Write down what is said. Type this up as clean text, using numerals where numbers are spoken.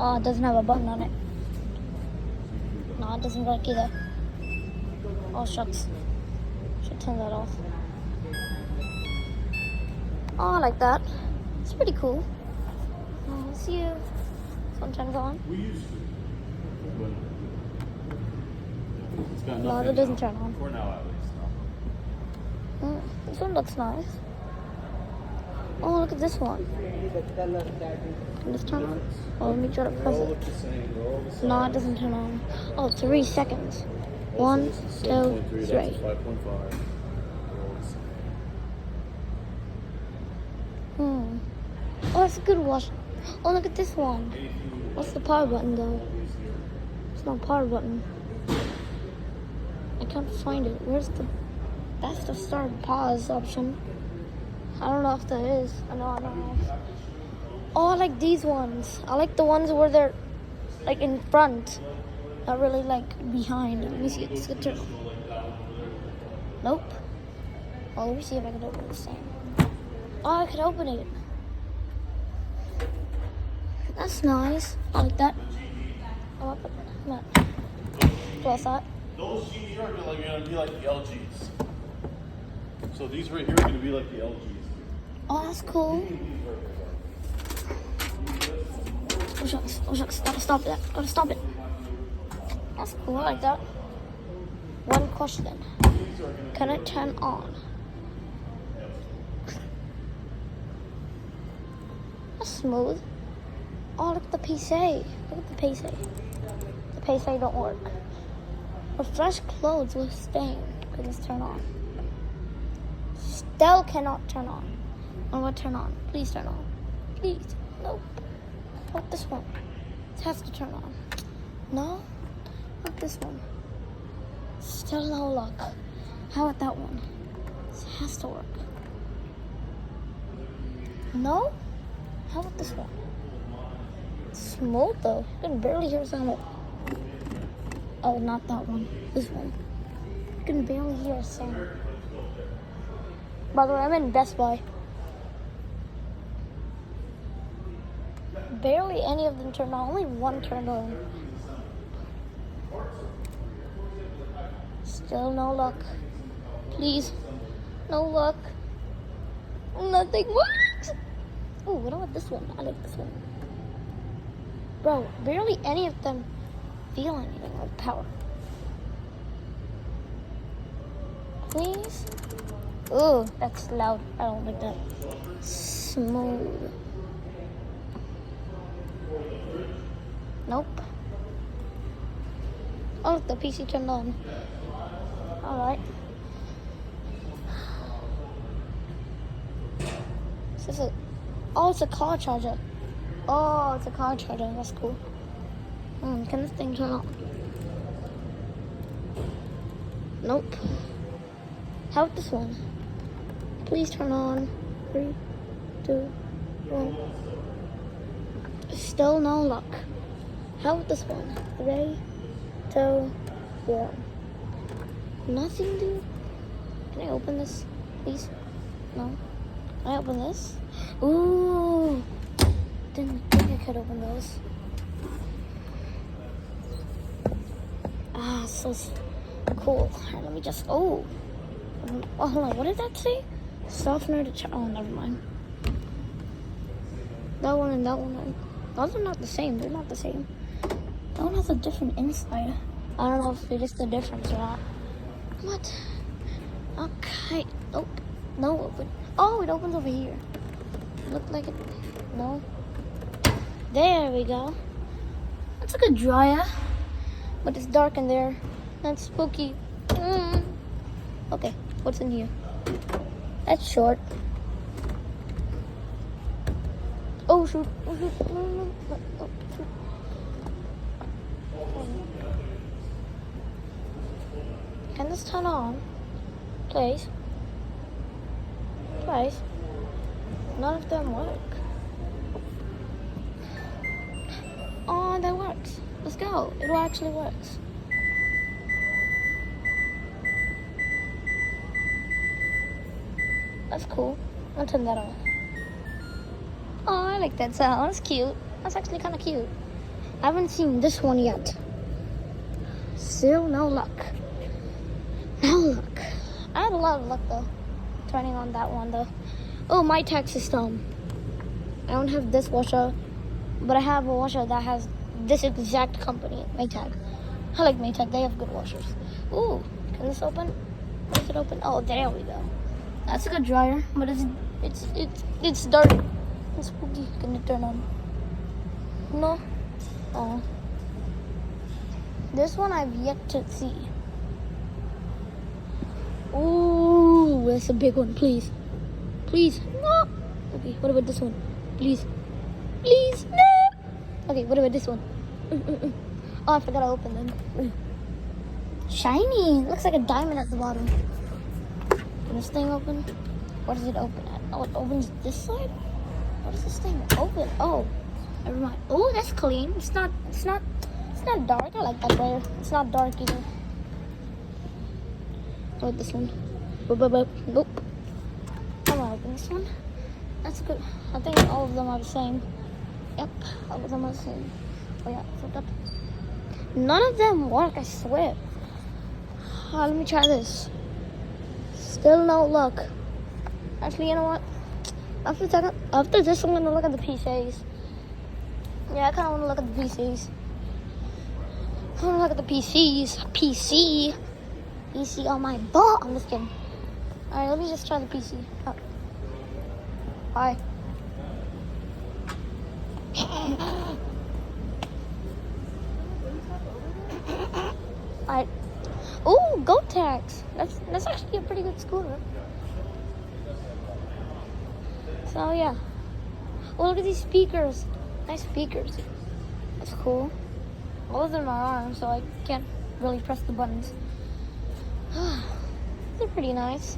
Oh, it doesn't have a button on it. No, it doesn't work either. Oh, shucks. Should turn that off. Oh, I like that. It's pretty cool. Oh, let's see you. Sun turns on. We used to. But it's got No, nothing it doesn't now. turn on. For now, at least. This one looks nice. Oh, look at this one. Can this turn on? Oh, let me try to They press all it. look the same. They're all the same. No, it doesn't turn on. Oh, 3 seconds. Also, 1, this is 2, 7.3, 3. That's a 5.5. They're all the same. Oh, that's a good watch. Oh, look at this one. What's the power button though? It's no power button. I can't find it. Where's the... That's the start pause option. I don't know if that is. I don't know. Oh, I like these ones. I like the ones where they're like in front. Not really like behind. Let me see. It's good to... Nope. Oh, let me see if I can open this thing. Oh, I can open it. That's nice. I like that. Oh, come on. Close that. Those TVs are going to be like the LGs. So these right here are going to be like the LGs. Oh, that's cool. Oh, shucks. Oh, shucks. Gotta stop that. Gotta stop it. That's cool. I like that. One question. Can it turn on? That's smooth. Oh, look at the PC. Look at the PC. The PC don't work. Refresh clothes with stain. Can this turn on? Still cannot turn on. I want to turn on. Please turn on. Please. Nope. What this one? It has to turn on. No? What this one? Still no luck. How about that one? This has to work. No? How about this one? It's smooth though. I can barely hear sound of it. Oh, not that one. This one. I can barely hear a sound. By the way, I'm in Best Buy. Barely any of them turned on. Only one turned on. Still no luck. Please. No luck. Nothing works. Oh, what about this one? I like this one. Bro, barely any of them feel anything like power. Please? Ooh, that's loud. I don't like that. Smooth. Nope. Oh, the PC turned on. Alright. Is this a... Oh, it's a car charger. Oh, it's a car charger. That's cool. Can this thing turn on? Nope. How about this one? Please turn on. 3, 2, 1. Still no luck. How about this one? 3, 2, 1. Nothing, dude. Can I open this, please? No. Can I open this? Ooh. Didn't think I could open those. Ah, so cool. Alright, let me just... Oh, hold on. What did that say? Softener to... Oh, never mind. That one and that one. Those are not the same. They're not the same. That one has a different inside. I don't know if it's just the difference or not. What? Okay. Nope. No open. Oh, it opens over here. Looked like it. No. There we go. That's a good dryer. But it's dark in there. That's spooky. Okay, what's in here? That's short. Oh shoot. Oh shoot. No. Oh, shoot. Can this turn on? Please. Please. None of them work. Oh, that works. Let's go. It actually works. That's cool. I'll turn that on. Oh, I like that sound. That's cute. That's actually kind of cute. I haven't seen this one yet. Still no luck. No luck. I had a lot of luck though. Turning on that one though. Oh, my tag system. I don't have this washer, but I have a washer that has this exact company, Maytag. I like Maytag. They have good washers. Ooh, can this open? Is it open? Oh, there we go. That's a good dryer, but it's dark. It's spooky. Can it turn on? No. Oh. This one I've yet to see. Ooh, that's a big one. Please. Please. No. Okay, what about this one? Please. Please. No. Okay, what about this one? Oh, I forgot to open them. Shiny. Looks like a diamond at the bottom. Can this thing open? What does it open at? Oh, it opens this side? What does this thing open? Oh, never mind. Oh, that's clean. It's not dark. I like that better. It's not dark either. I like this one. Nope. I'm gonna open this one. That's good. I think all of them are the same. Yep, all of them are the same. Oh yeah, flip up. None of them work, I swear. Let me try this. Still no luck. Actually, you know what? After this, I'm gonna look at the PCs. Yeah, I kind of want to look at the PCs. I want to look at the PCs. PC on my butt. I'm just kidding. Alright, let me just try the PC. Oh. Hi. Alright. Ooh, Gotax. That's actually a pretty good scooter. So yeah. Oh, look at these speakers. Nice speakers. That's cool. All of them are arms, so I can't really press the buttons. They're pretty nice.